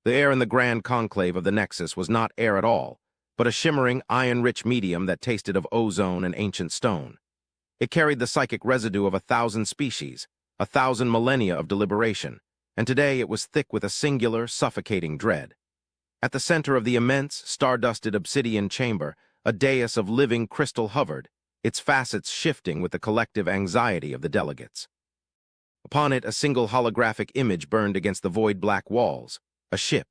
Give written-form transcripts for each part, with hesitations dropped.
The air in the grand conclave of the Nexus was not air at all, but a shimmering, iron-rich medium that tasted of ozone and ancient stone. It carried the psychic residue of 1,000 species, 1,000 millennia of deliberation, and today it was thick with a singular, suffocating dread. At the center of the immense, star-dusted obsidian chamber, a dais of living crystal hovered, its facets shifting with the collective anxiety of the delegates. Upon it, a single holographic image burned against the void black walls, a ship.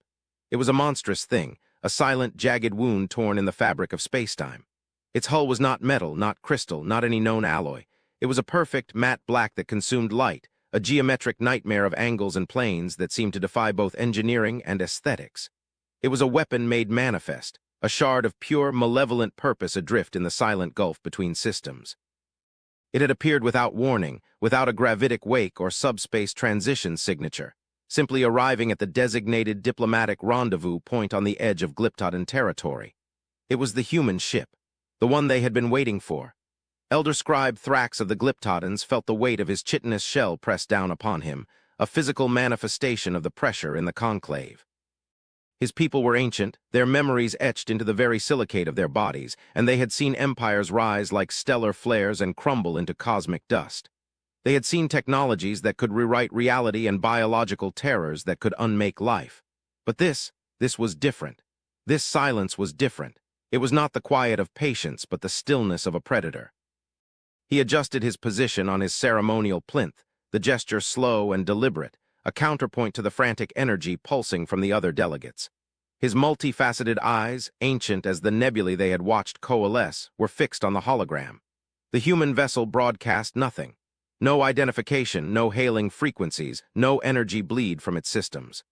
It was a monstrous thing, a silent, jagged wound torn in the fabric of spacetime. Its hull was not metal, not crystal, not any known alloy. It was a perfect, matte black that consumed light, a geometric nightmare of angles and planes that seemed to defy both engineering and aesthetics. It was a weapon made manifest, a shard of pure, malevolent purpose adrift in the silent gulf between systems. It had appeared without warning, without a gravitic wake or subspace transition signature, simply arriving at the designated diplomatic rendezvous point on the edge of Glyptodan territory. It was the human ship, the one they had been waiting for. Elder Scribe Thrax of the Glyptodans felt the weight of his chitinous shell press down upon him, a physical manifestation of the pressure in the conclave. His people were ancient, their memories etched into the very silicate of their bodies, and they had seen empires rise like stellar flares and crumble into cosmic dust. They had seen technologies that could rewrite reality and biological terrors that could unmake life. But this was different. This silence was different. It was not the quiet of patience, but the stillness of a predator. He adjusted his position on his ceremonial plinth, the gesture slow and deliberate, a counterpoint to the frantic energy pulsing from the other delegates. His multifaceted eyes, ancient as the nebulae they had watched coalesce, were fixed on the hologram. The human vessel broadcast nothing. No identification, no hailing frequencies, no energy bleed from its systems.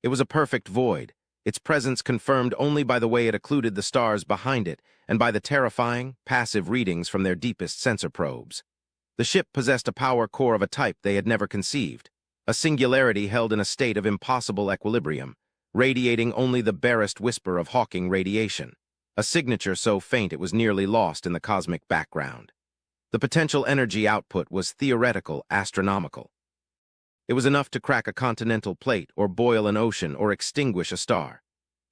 It was a perfect void, its presence confirmed only by the way it occluded the stars behind it and by the terrifying, passive readings from their deepest sensor probes. The ship possessed a power core of a type they had never conceived, a singularity held in a state of impossible equilibrium, radiating only the barest whisper of Hawking radiation, a signature so faint it was nearly lost in the cosmic background. The potential energy output was theoretical, astronomical. It was enough to crack a continental plate or boil an ocean or extinguish a star.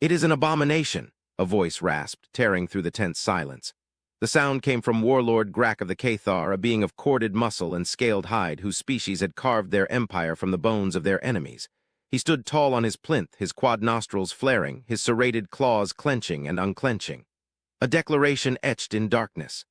"It is an abomination," a voice rasped, tearing through the tense silence. The sound came from Warlord Grak of the Cathar, a being of corded muscle and scaled hide whose species had carved their empire from the bones of their enemies. He stood tall on his plinth, his quad nostrils flaring, his serrated claws clenching and unclenching. A declaration etched in darkness.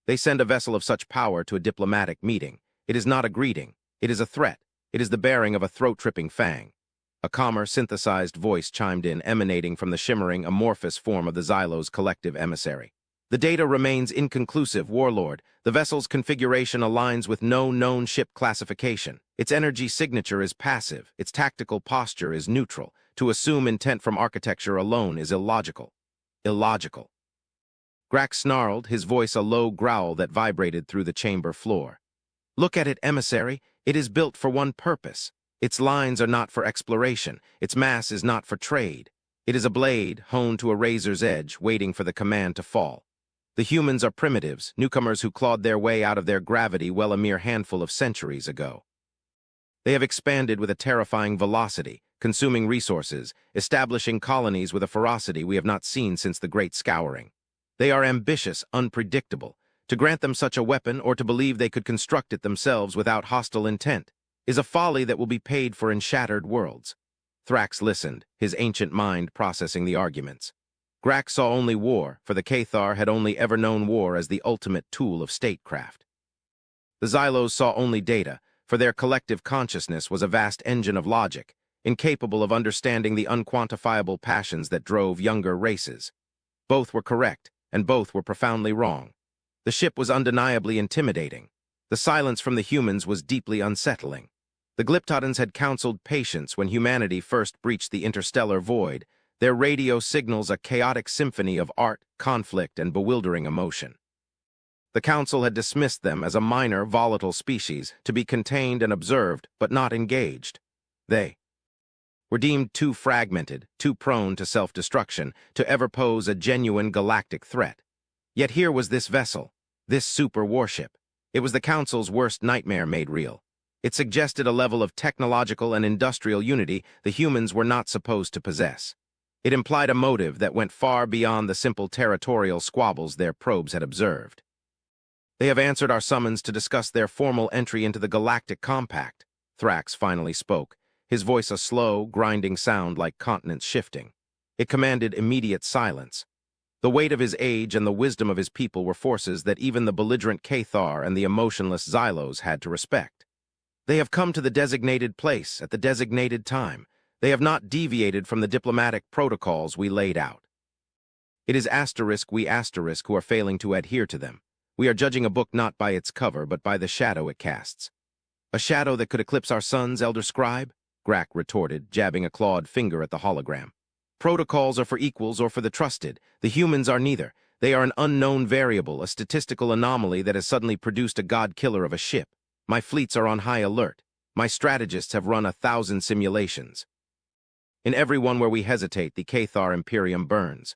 They send a vessel of such power to a diplomatic meeting. It is not a greeting. It is a threat. It is the bearing of a throat-tripping fang. A calmer, synthesized voice chimed in, emanating from the shimmering, amorphous form of the Xylo's collective emissary. "The data remains inconclusive, Warlord. The vessel's configuration aligns with no known ship classification. Its energy signature is passive. Its tactical posture is neutral. To assume intent from architecture alone is illogical." Illogical. Grak snarled, his voice a low growl that vibrated through the chamber floor. "Look at it, emissary. It is built for one purpose. Its lines are not for exploration. Its mass is not for trade. It is a blade, honed to a razor's edge, waiting for the command to fall. The humans are primitives, newcomers who clawed their way out of their gravity well a mere handful of centuries ago. They have expanded with a terrifying velocity, consuming resources, establishing colonies with a ferocity we have not seen since the Great Scouring. They are ambitious, unpredictable. To grant them such a weapon or to believe they could construct it themselves without hostile intent is a folly that will be paid for in shattered worlds." Thrax listened, his ancient mind processing the arguments. Grak saw only war, for the Cathar had only ever known war as the ultimate tool of statecraft. The Xylos saw only data, for their collective consciousness was a vast engine of logic, incapable of understanding the unquantifiable passions that drove younger races. Both were correct, and both were profoundly wrong. The ship was undeniably intimidating. The silence from the humans was deeply unsettling. The Glyptodans had counseled patience when humanity first breached the interstellar void, their radio signals a chaotic symphony of art, conflict, and bewildering emotion. The Council had dismissed them as a minor, volatile species, to be contained and observed, but not engaged. They were deemed too fragmented, too prone to self-destruction, to ever pose a genuine galactic threat. Yet here was this vessel, this super warship. It was the Council's worst nightmare made real. It suggested a level of technological and industrial unity the humans were not supposed to possess. It implied a motive that went far beyond the simple territorial squabbles their probes had observed. "They have answered our summons to discuss their formal entry into the Galactic Compact," Thrax finally spoke, his voice a slow, grinding sound like continents shifting. It commanded immediate silence. The weight of his age and the wisdom of his people were forces that even the belligerent Cathar and the emotionless Xylos had to respect. "They have come to the designated place at the designated time. They have not deviated from the diplomatic protocols we laid out. It is we who are failing to adhere to them. We are judging a book not by its cover, but by the shadow it casts." "A shadow that could eclipse our suns, Elder Scribe?" Grack retorted, jabbing a clawed finger at the hologram. "Protocols are for equals or for the trusted. The humans are neither. They are an unknown variable, a statistical anomaly that has suddenly produced a god-killer of a ship. My fleets are on high alert. My strategists have run 1,000 simulations. In every one where we hesitate, the Cathar Imperium burns."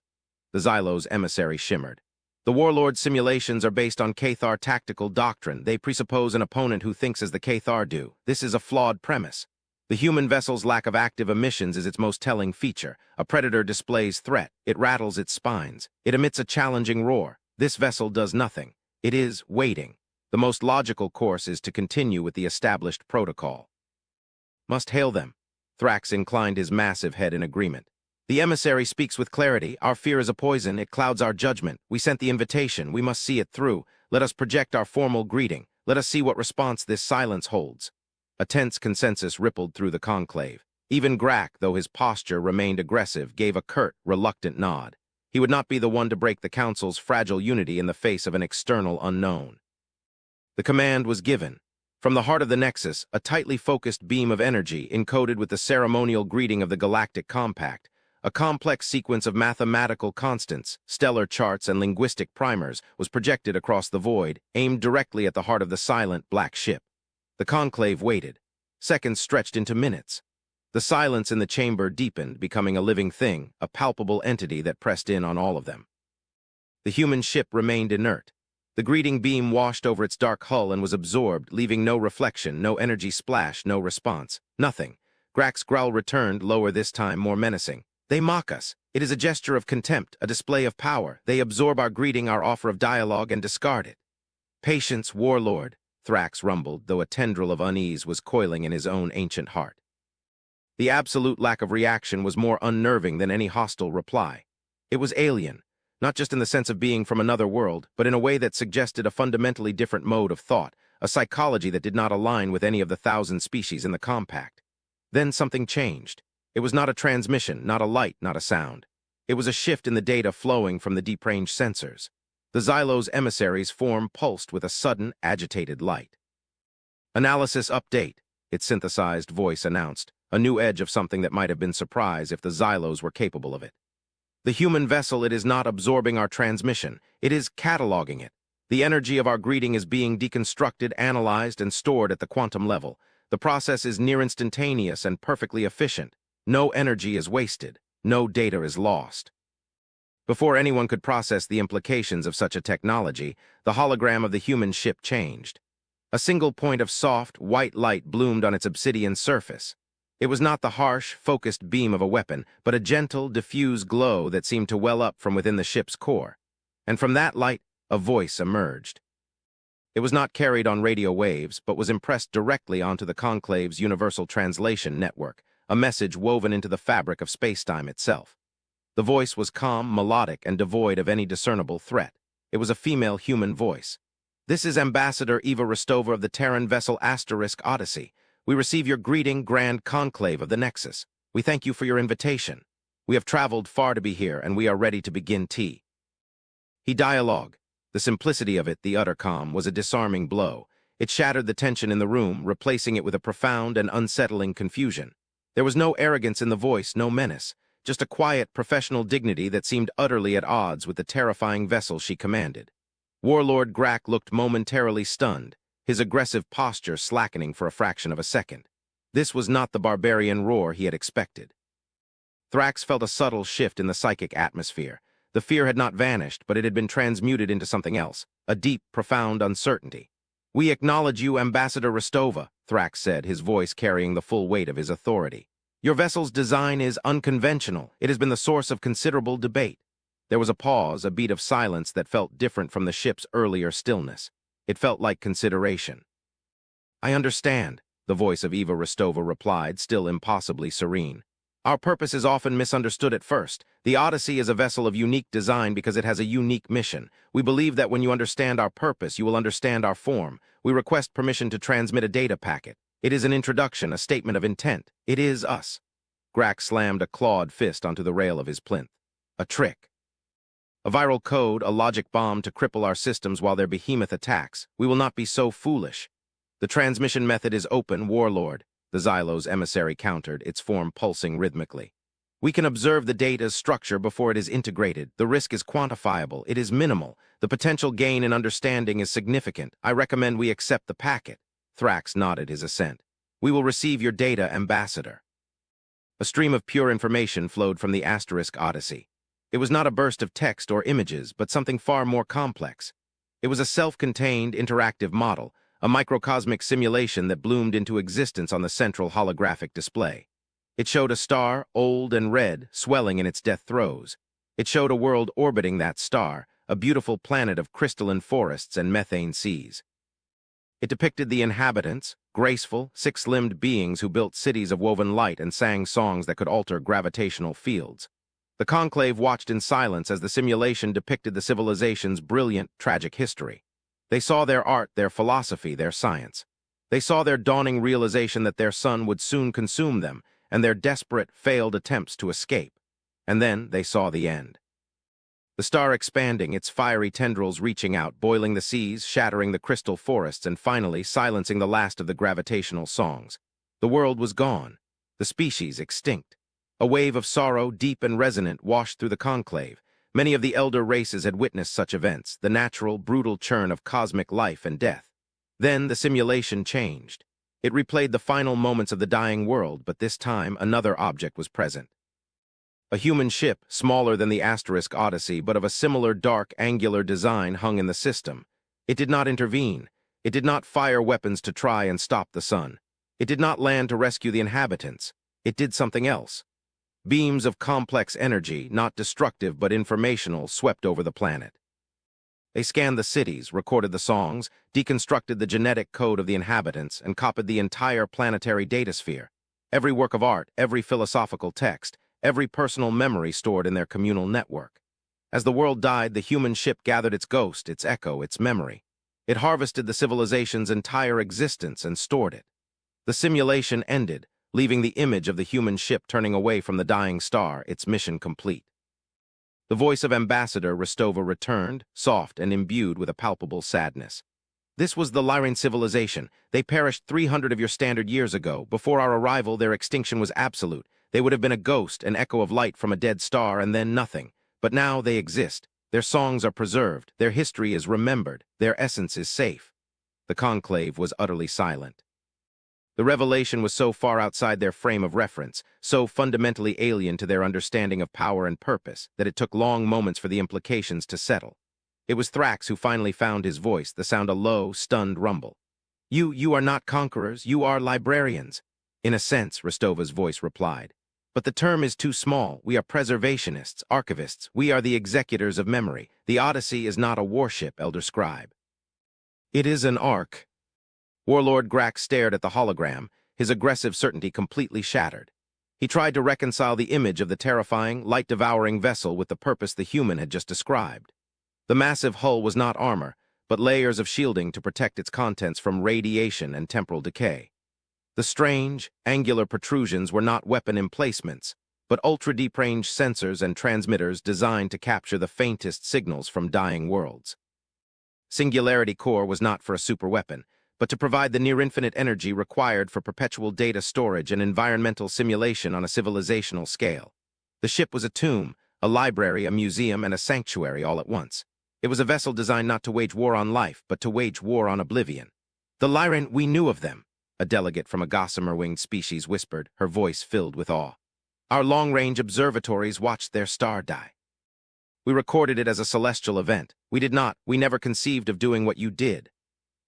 The Xylos emissary shimmered. "The Warlord's simulations are based on Cathar tactical doctrine. They presuppose an opponent who thinks as the Cathar do. This is a flawed premise. The human vessel's lack of active emissions is its most telling feature. A predator displays threat. It rattles its spines. It emits a challenging roar. This vessel does nothing. It is waiting. The most logical course is to continue with the established protocol." "Must hail them." Thrax inclined his massive head in agreement. "The emissary speaks with clarity. Our fear is a poison. It clouds our judgment. We sent the invitation. We must see it through. Let us project our formal greeting. Let us see what response this silence holds." A tense consensus rippled through the conclave. Even Grack, though his posture remained aggressive, gave a curt, reluctant nod. He would not be the one to break the Council's fragile unity in the face of an external unknown. The command was given. From the heart of the Nexus, a tightly focused beam of energy encoded with the ceremonial greeting of the Galactic Compact, a complex sequence of mathematical constants, stellar charts, and linguistic primers was projected across the void, aimed directly at the heart of the silent black ship. The conclave waited. Seconds stretched into minutes. The silence in the chamber deepened, becoming a living thing, a palpable entity that pressed in on all of them. The human ship remained inert. The greeting beam washed over its dark hull and was absorbed, leaving no reflection, no energy splash, no response. Nothing. Grack's growl returned, lower this time, more menacing. "They mock us. It is a gesture of contempt, a display of power. They absorb our greeting, our offer of dialogue, and discard it." "Patience, warlord," Thrax rumbled, though a tendril of unease was coiling in his own ancient heart. The absolute lack of reaction was more unnerving than any hostile reply. It was alien, not just in the sense of being from another world, but in a way that suggested a fundamentally different mode of thought, a psychology that did not align with any of the 1,000 species in the compact. Then something changed. It was not a transmission, not a light, not a sound. It was a shift in the data flowing from the deep-range sensors. The Xylos emissaries' form pulsed with a sudden, agitated light. "Analysis update," its synthesized voice announced, a new edge of something that might have been surprise if the Xylos were capable of it. "The human vessel, it is not absorbing our transmission. It is cataloging it. The energy of our greeting is being deconstructed, analyzed, and stored at the quantum level. The process is near instantaneous and perfectly efficient. No energy is wasted. No data is lost." Before anyone could process the implications of such a technology, the hologram of the human ship changed. A single point of soft, white light bloomed on its obsidian surface. It was not the harsh, focused beam of a weapon, but a gentle, diffuse glow that seemed to well up from within the ship's core. And from that light, a voice emerged. It was not carried on radio waves, but was impressed directly onto the conclave's universal translation network, a message woven into the fabric of spacetime itself. The voice was calm, melodic, and devoid of any discernible threat. It was a female human voice. "This is Ambassador Eva Rostova of the Terran vessel Odyssey. We receive your greeting, Grand Conclave of the Nexus. We thank you for your invitation. We have traveled far to be here, and we are ready to begin tea." He dialogue. The simplicity of it, the utter calm, was a disarming blow. It shattered the tension in the room, replacing it with a profound and unsettling confusion. There was no arrogance in the voice, no menace. Just a quiet, professional dignity that seemed utterly at odds with the terrifying vessel she commanded. Warlord Grack looked momentarily stunned, his aggressive posture slackening for a fraction of a second. This was not the barbarian roar he had expected. Thrax felt a subtle shift in the psychic atmosphere. The fear had not vanished, but it had been transmuted into something else, a deep, profound uncertainty. "We acknowledge you, Ambassador Rostova," Thrax said, his voice carrying the full weight of his authority. "Your vessel's design is unconventional. It has been the source of considerable debate." There was a pause, a beat of silence that felt different from the ship's earlier stillness. It felt like consideration. "I understand," the voice of Eva Rostova replied, still impossibly serene. "Our purpose is often misunderstood at first. The Odyssey is a vessel of unique design because it has a unique mission. We believe that when you understand our purpose, you will understand our form. We request permission to transmit a data packet. It is an introduction, a statement of intent. It is us." Grax slammed a clawed fist onto the rail of his plinth. "A trick. A viral code, a logic bomb to cripple our systems while their behemoth attacks. We will not be so foolish. The transmission method is open, Warlord," the Xylo's emissary countered, its form pulsing rhythmically. "We can observe the data's structure before it is integrated. The risk is quantifiable. It is minimal. The potential gain in understanding is significant. I recommend we accept the packet." Thrax nodded his assent. "We will receive your data, Ambassador." A stream of pure information flowed from the Asterisk Odyssey. It was not a burst of text or images, but something far more complex. It was a self-contained, interactive model, a microcosmic simulation that bloomed into existence on the central holographic display. It showed a star, old and red, swelling in its death throes. It showed a world orbiting that star, a beautiful planet of crystalline forests and methane seas. It depicted the inhabitants, graceful, six-limbed beings who built cities of woven light and sang songs that could alter gravitational fields. The Conclave watched in silence as the simulation depicted the civilization's brilliant, tragic history. They saw their art, their philosophy, their science. They saw their dawning realization that their sun would soon consume them, and their desperate, failed attempts to escape. And then they saw the end. The star expanding, its fiery tendrils reaching out, boiling the seas, shattering the crystal forests, and finally silencing the last of the gravitational songs. The world was gone, the species extinct. A wave of sorrow, deep and resonant, washed through the Conclave. Many of the elder races had witnessed such events, the natural, brutal churn of cosmic life and death. Then the simulation changed. It replayed the final moments of the dying world, but this time another object was present. A human ship, smaller than the Asterisk Odyssey, but of a similar dark, angular design, hung in the system. It did not intervene. It did not fire weapons to try and stop the sun. It did not land to rescue the inhabitants. It did something else. Beams of complex energy, not destructive but informational, swept over the planet. They scanned the cities, recorded the songs, deconstructed the genetic code of the inhabitants, and copied the entire planetary datasphere. Every work of art, every philosophical text, every personal memory stored in their communal network. As the world died, the human ship gathered its ghost, its echo, its memory. It harvested the civilization's entire existence and stored it. The simulation ended, leaving the image of the human ship turning away from the dying star, its mission complete. The voice of Ambassador Rostova returned, soft and imbued with a palpable sadness. "This was the Lyran civilization. They perished 300 of your standard years ago. Before our arrival, their extinction was absolute. They would have been a ghost, an echo of light from a dead star, and then nothing. But now they exist. Their songs are preserved. Their history is remembered. Their essence is safe." The Conclave was utterly silent. The revelation was so far outside their frame of reference, so fundamentally alien to their understanding of power and purpose, that it took long moments for the implications to settle. It was Thrax who finally found his voice, the sound a low, stunned rumble. You are not conquerors, you are librarians." "In a sense," Rostova's voice replied. "But the term is too small. We are preservationists, archivists. We are the executors of memory. The Odyssey is not a warship, Elder Scribe. It is an ark." Warlord Grax stared at the hologram, his aggressive certainty completely shattered. He tried to reconcile the image of the terrifying, light-devouring vessel with the purpose the human had just described. The massive hull was not armor, but layers of shielding to protect its contents from radiation and temporal decay. The strange, angular protrusions were not weapon emplacements, but ultra-deep-range sensors and transmitters designed to capture the faintest signals from dying worlds. Singularity Core was not for a superweapon, but to provide the near-infinite energy required for perpetual data storage and environmental simulation on a civilizational scale. The ship was a tomb, a library, a museum, and a sanctuary all at once. It was a vessel designed not to wage war on life, but to wage war on oblivion. "The Lyran, we knew of them," a delegate from a gossamer-winged species whispered, her voice filled with awe. "Our long-range observatories watched their star die. We recorded it as a celestial event. We never conceived of doing what you did."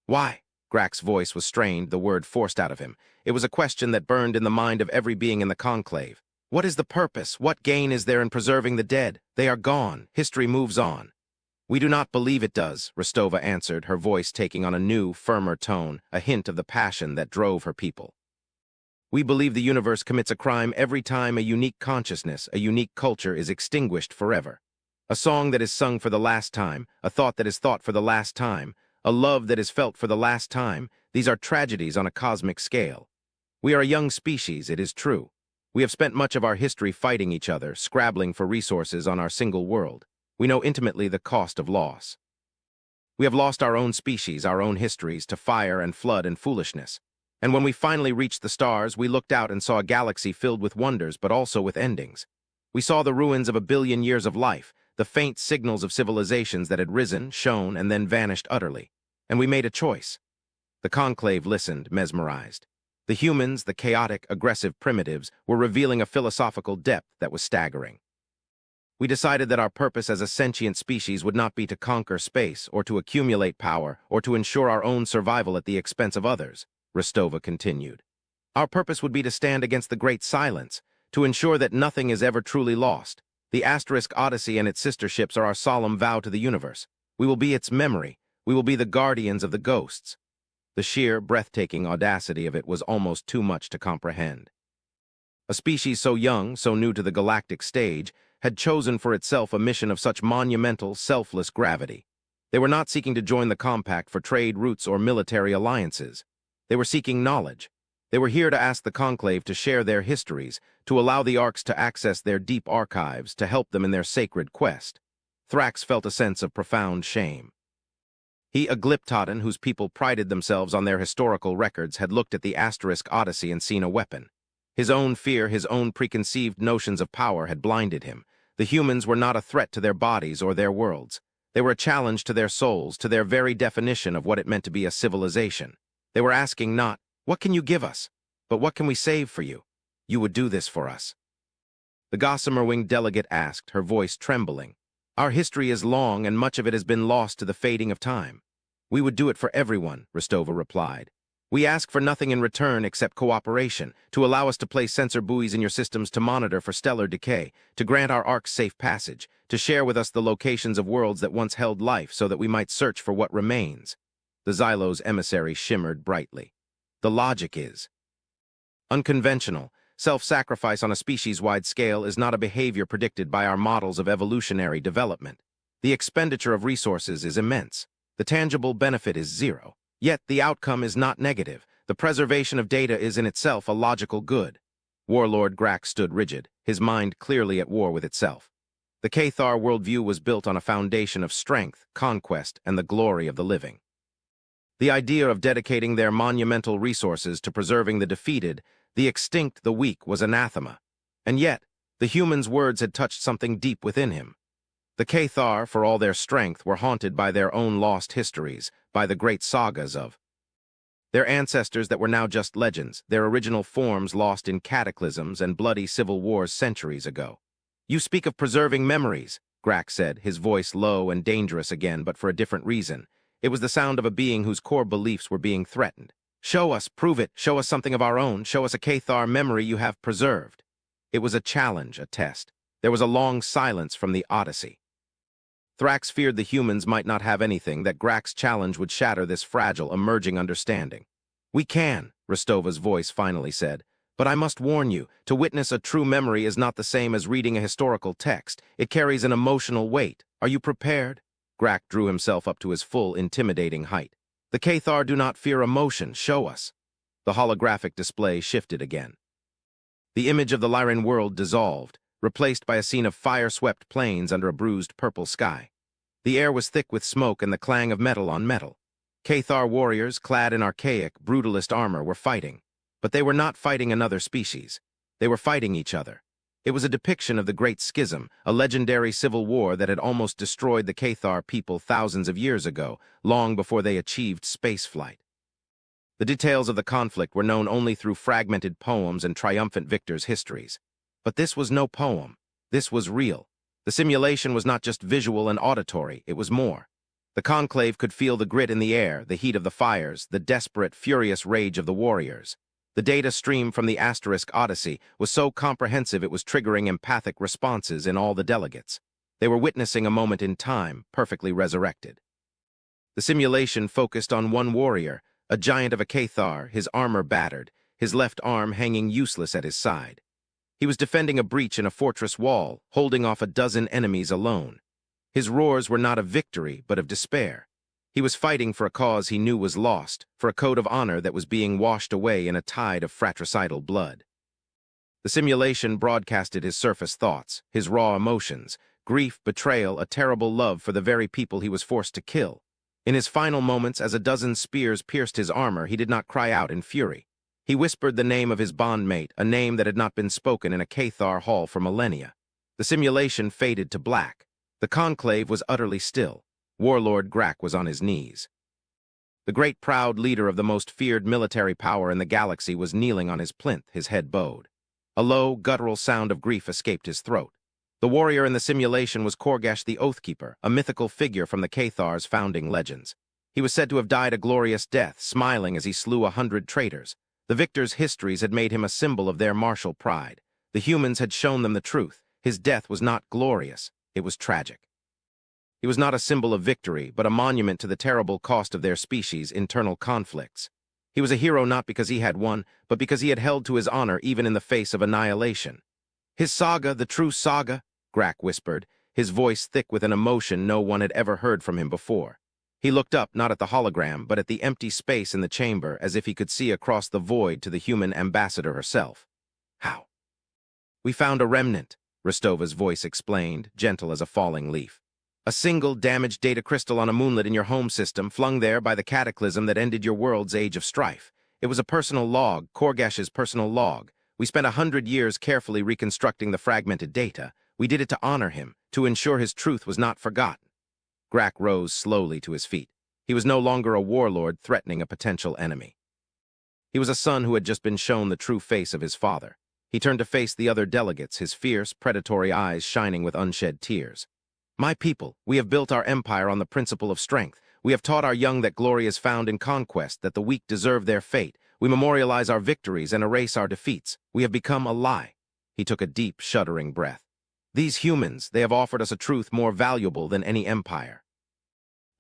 "Why?" Grak's voice was strained, the word forced out of him. It was a question that burned in the mind of every being in the conclave. What is the purpose? What gain is there in preserving the dead? They are gone. History moves on. We do not believe it does, Rostova answered, her voice taking on a new, firmer tone, a hint of the passion that drove her people. We believe the universe commits a crime every time a unique consciousness, a unique culture is extinguished forever. A song that is sung for the last time, a thought that is thought for the last time, a love that is felt for the last time, these are tragedies on a cosmic scale. We are a young species, it is true. We have spent much of our history fighting each other, scrabbling for resources on our single world. We know intimately the cost of loss. We have lost our own species, our own histories, to fire and flood and foolishness. And when we finally reached the stars, we looked out and saw a galaxy filled with wonders, but also with endings. We saw the ruins of 1 billion years of life, the faint signals of civilizations that had risen, shone, and then vanished utterly. And we made a choice. The conclave listened, mesmerized. The humans, the chaotic, aggressive primitives, were revealing a philosophical depth that was staggering. We decided that our purpose as a sentient species would not be to conquer space, or to accumulate power, or to ensure our own survival at the expense of others, Rostova continued. Our purpose would be to stand against the great silence, to ensure that nothing is ever truly lost. The Asterisk Odyssey and its sister ships are our solemn vow to the universe. We will be its memory. We will be the guardians of the ghosts. The sheer, breathtaking audacity of it was almost too much to comprehend. A species so young, so new to the galactic stage, had chosen for itself a mission of such monumental, selfless gravity. They were not seeking to join the compact for trade routes or military alliances. They were seeking knowledge. They were here to ask the conclave to share their histories, to allow the Arks to access their deep archives, to help them in their sacred quest. Thrax felt a sense of profound shame. He, a Glyptodan whose people prided themselves on their historical records, had looked at the Asterisk Odyssey and seen a weapon. His own fear, his own preconceived notions of power had blinded him. The humans were not a threat to their bodies or their worlds. They were a challenge to their souls, to their very definition of what it meant to be a civilization. They were asking not, "What can you give us?" but "What can we save for you? You would do this for us." The gossamer-winged delegate asked, her voice trembling. "Our history is long, and much of it has been lost to the fading of time. We would do it for everyone," Rostova replied. "We ask for nothing in return except cooperation, to allow us to place sensor buoys in your systems to monitor for stellar decay, to grant our arcs safe passage, to share with us the locations of worlds that once held life so that we might search for what remains." The Xylo's emissary shimmered brightly. "The logic is unconventional. Self-sacrifice on a species-wide scale is not a behavior predicted by our models of evolutionary development. The expenditure of resources is immense. The tangible benefit is zero. Yet the outcome is not negative. The preservation of data is in itself a logical good." Warlord Grak stood rigid, his mind clearly at war with itself. The Cathar worldview was built on a foundation of strength, conquest, and the glory of the living. The idea of dedicating their monumental resources to preserving the defeated, the extinct, the weak, was anathema. And yet, the human's words had touched something deep within him. The Cathar, for all their strength, were haunted by their own lost histories, by the great sagas of their ancestors that were now just legends, their original forms lost in cataclysms and bloody civil wars centuries ago. "You speak of preserving memories," Grak said, his voice low and dangerous again, but for a different reason. It was the sound of a being whose core beliefs were being threatened. "Show us, prove it, show us something of our own, show us a Cathar memory you have preserved." It was a challenge, a test. There was a long silence from the Odyssey. Thrax feared the humans might not have anything, that Grak's challenge would shatter this fragile, emerging understanding. "We can," Rostova's voice finally said. "But I must warn you, to witness a true memory is not the same as reading a historical text. It carries an emotional weight. Are you prepared?" Grak drew himself up to his full, intimidating height. "The Cathar do not fear emotion. Show us." The holographic display shifted again. The image of the Lyran world dissolved, replaced by a scene of fire-swept plains under a bruised purple sky. The air was thick with smoke and the clang of metal on metal. Cathar warriors, clad in archaic, brutalist armor, were fighting. But they were not fighting another species. They were fighting each other. It was a depiction of the Great Schism, a legendary civil war that had almost destroyed the Cathar people thousands of years ago, long before they achieved spaceflight. The details of the conflict were known only through fragmented poems and triumphant victors' histories. But this was no poem. This was real. The simulation was not just visual and auditory, it was more. The conclave could feel the grit in the air, the heat of the fires, the desperate, furious rage of the warriors. The data stream from the Asterisk Odyssey was so comprehensive it was triggering empathic responses in all the delegates. They were witnessing a moment in time, perfectly resurrected. The simulation focused on one warrior, a giant of a Cathar, his armor battered, his left arm hanging useless at his side. He was defending a breach in a fortress wall, holding off a dozen enemies alone. His roars were not of victory, but of despair. He was fighting for a cause he knew was lost, for a code of honor that was being washed away in a tide of fratricidal blood. The simulation broadcasted his surface thoughts, his raw emotions, grief, betrayal, a terrible love for the very people he was forced to kill. In his final moments, as a dozen spears pierced his armor, he did not cry out in fury. He whispered the name of his bondmate, a name that had not been spoken in a Cathar hall for millennia. The simulation faded to black. The conclave was utterly still. Warlord Grak was on his knees. The great proud leader of the most feared military power in the galaxy was kneeling on his plinth, his head bowed. A low, guttural sound of grief escaped his throat. The warrior in the simulation was Korgash the Oathkeeper, a mythical figure from the Cathar's founding legends. He was said to have died a glorious death, smiling as he slew 100 traitors. The victors' histories had made him a symbol of their martial pride. The humans had shown them the truth. His death was not glorious, it was tragic. He was not a symbol of victory, but a monument to the terrible cost of their species' internal conflicts. He was a hero not because he had won, but because he had held to his honor even in the face of annihilation. His saga, the true saga, Grak whispered, his voice thick with an emotion no one had ever heard from him before. He looked up, not at the hologram, but at the empty space in the chamber, as if he could see across the void to the human ambassador herself. How? We found a remnant, Rostova's voice explained, gentle as a falling leaf. A single damaged data crystal on a moonlet in your home system, flung there by the cataclysm that ended your world's age of strife. It was a personal log, Korgash's personal log. We spent 100 years carefully reconstructing the fragmented data. We did it to honor him, to ensure his truth was not forgotten. Grak rose slowly to his feet. He was no longer a warlord threatening a potential enemy. He was a son who had just been shown the true face of his father. He turned to face the other delegates, his fierce, predatory eyes shining with unshed tears. My people, we have built our empire on the principle of strength. We have taught our young that glory is found in conquest, that the weak deserve their fate. We memorialize our victories and erase our defeats. We have become a lie. He took a deep, shuddering breath. These humans, they have offered us a truth more valuable than any empire.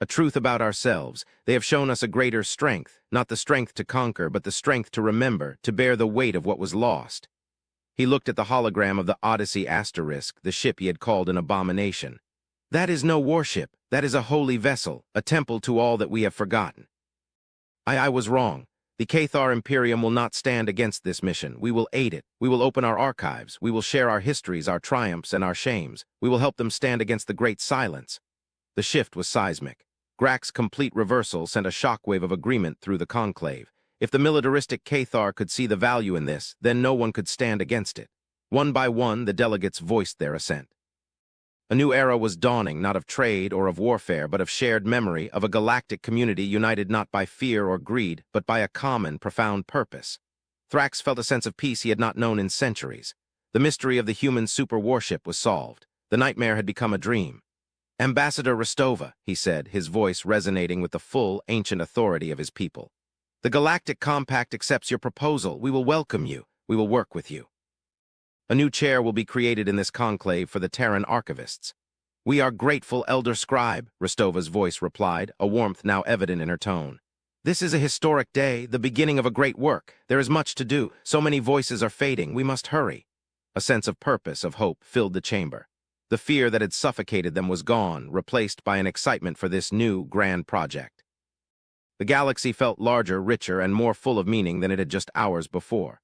A truth about ourselves. They have shown us a greater strength, not the strength to conquer, but the strength to remember, to bear the weight of what was lost. He looked at the hologram of the Odyssey Asterisk, the ship he had called an abomination. That is no warship. That is a holy vessel, a temple to all that we have forgotten. I was wrong. The Cathar Imperium will not stand against this mission. We will aid it. We will open our archives. We will share our histories, our triumphs, and our shames. We will help them stand against the great silence. The shift was seismic. Grak's complete reversal sent a shockwave of agreement through the conclave. If the militaristic Cathar could see the value in this, then no one could stand against it. One by one, the delegates voiced their assent. A new era was dawning, not of trade or of warfare, but of shared memory, of a galactic community united not by fear or greed, but by a common, profound purpose. Thrax felt a sense of peace he had not known in centuries. The mystery of the human super warship was solved. The nightmare had become a dream. Ambassador Rostova, he said, his voice resonating with the full, ancient authority of his people. The Galactic Compact accepts your proposal. We will welcome you. We will work with you. A new chair will be created in this conclave for the Terran archivists. We are grateful, Elder Scribe, Rostova's voice replied, a warmth now evident in her tone. This is a historic day, the beginning of a great work. There is much to do. So many voices are fading. We must hurry. A sense of purpose, of hope, filled the chamber. The fear that had suffocated them was gone, replaced by an excitement for this new, grand project. The galaxy felt larger, richer, and more full of meaning than it had just hours before.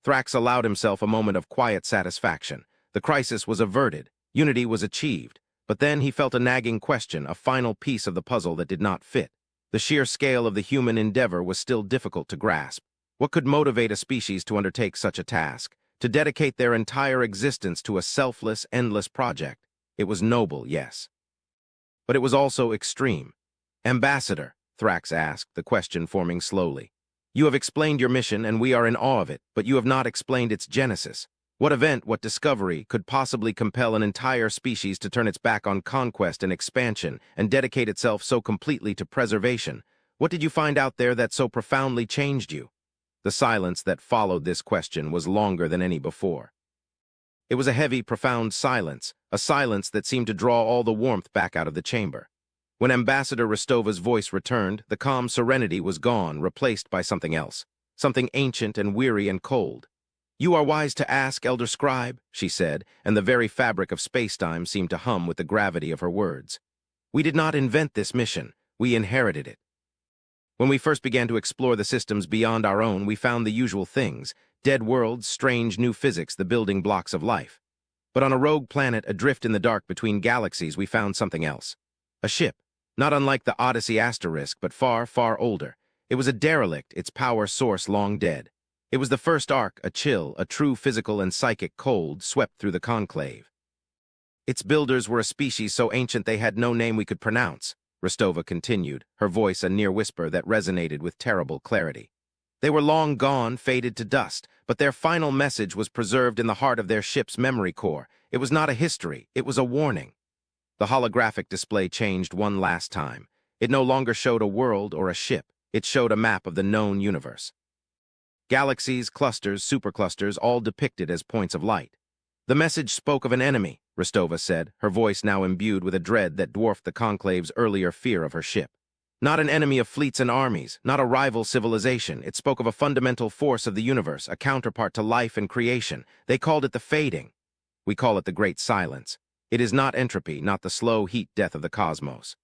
Thrax allowed himself a moment of quiet satisfaction. The crisis was averted, unity was achieved, but then he felt a nagging question, a final piece of the puzzle that did not fit. The sheer scale of the human endeavor was still difficult to grasp. What could motivate a species to undertake such a task? To dedicate their entire existence to a selfless, endless project? It was noble, yes. But it was also extreme. Ambassador, Thrax asked, the question forming slowly. You have explained your mission, and we are in awe of it, but you have not explained its genesis. What event, what discovery, could possibly compel an entire species to turn its back on conquest and expansion and dedicate itself so completely to preservation? What did you find out there that so profoundly changed you? The silence that followed this question was longer than any before. It was a heavy, profound silence, a silence that seemed to draw all the warmth back out of the chamber. When Ambassador Rostova's voice returned, the calm serenity was gone, replaced by something else, something ancient and weary and cold. "You are wise to ask, Elder Scribe," she said, and the very fabric of spacetime seemed to hum with the gravity of her words. "We did not invent this mission, we inherited it. When we first began to explore the systems beyond our own, we found the usual things: dead worlds, strange new physics, the building blocks of life. But on a rogue planet adrift in the dark between galaxies, we found something else. A ship, not unlike the Odyssey asterisk, but far, far older. It was a derelict, its power source long dead. It was the first arc, a chill, a true physical and psychic cold swept through the conclave. Its builders were a species so ancient they had no name we could pronounce," Rostova continued, her voice a near whisper that resonated with terrible clarity. "They were long gone, faded to dust, but their final message was preserved in the heart of their ship's memory core. It was not a history, it was a warning." The holographic display changed one last time. It no longer showed a world or a ship. It showed a map of the known universe. Galaxies, clusters, superclusters, all depicted as points of light. "The message spoke of an enemy," Rostova said, her voice now imbued with a dread that dwarfed the conclave's earlier fear of her ship. "Not an enemy of fleets and armies, not a rival civilization. It spoke of a fundamental force of the universe, a counterpart to life and creation. They called it the fading. We call it the Great Silence. It is not entropy, not the slow heat death of the cosmos.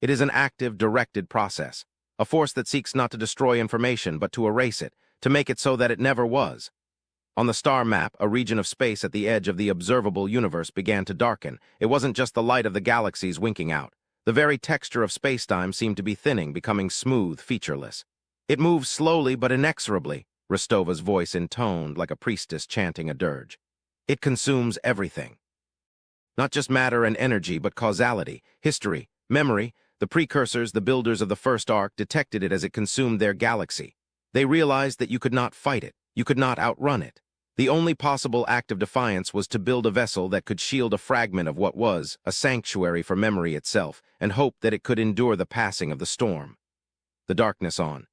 It is an active, directed process, a force that seeks not to destroy information, but to erase it, to make it so that it never was." On the star map, a region of space at the edge of the observable universe began to darken. It wasn't just the light of the galaxies winking out. The very texture of spacetime seemed to be thinning, becoming smooth, featureless. "It moves slowly but inexorably," Rostova's voice intoned like a priestess chanting a dirge. "It consumes everything. Not just matter and energy, but causality, history, memory. The precursors, the builders of the first arc, detected it as it consumed their galaxy. They realized that you could not fight it, you could not outrun it. The only possible act of defiance was to build a vessel that could shield a fragment of what was, a sanctuary for memory itself, and hope that it could endure the passing of the storm." The darkness on.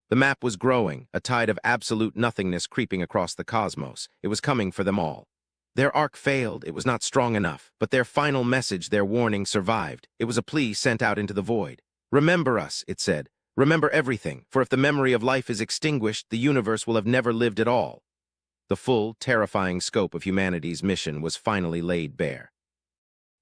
The map was growing, a tide of absolute nothingness creeping across the cosmos. It was coming for them all. Their arc failed, it was not strong enough, but their final message, their warning, survived. It was a plea sent out into the void. "Remember us," it said. "Remember everything, for if the memory of life is extinguished, the universe will have never lived at all." The full, terrifying scope of humanity's mission was finally laid bare.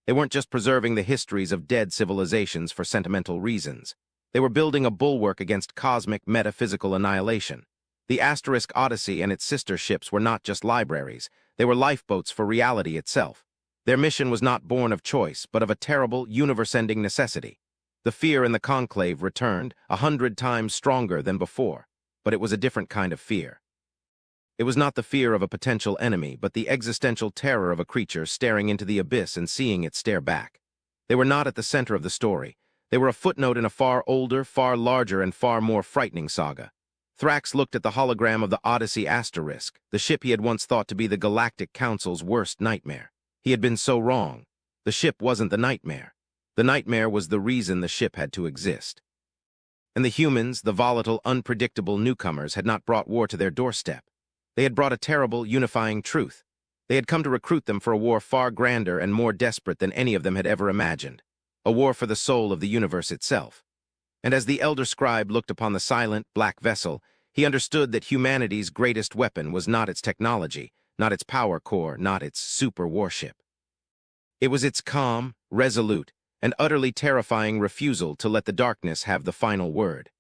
They weren't just preserving the histories of dead civilizations for sentimental reasons. They were building a bulwark against cosmic, metaphysical annihilation. The Asterisk Odyssey and its sister ships were not just libraries. They were lifeboats for reality itself. Their mission was not born of choice, but of a terrible, universe-ending necessity. The fear in the conclave returned, 100 times stronger than before, but it was a different kind of fear. It was not the fear of a potential enemy, but the existential terror of a creature staring into the abyss and seeing it stare back. They were not at the center of the story. They were a footnote in a far older, far larger, and far more frightening saga. Thrax looked at the hologram of the Odyssey asterisk, the ship he had once thought to be the Galactic Council's worst nightmare. He had been so wrong. The ship wasn't the nightmare. The nightmare was the reason the ship had to exist. And the humans, the volatile, unpredictable newcomers, had not brought war to their doorstep. They had brought a terrible, unifying truth. They had come to recruit them for a war far grander and more desperate than any of them had ever imagined. A war for the soul of the universe itself. And as the Elder Scribe looked upon the silent, black vessel, he understood that humanity's greatest weapon was not its technology, not its power core, not its super warship. It was its calm, resolute, and utterly terrifying refusal to let the darkness have the final word.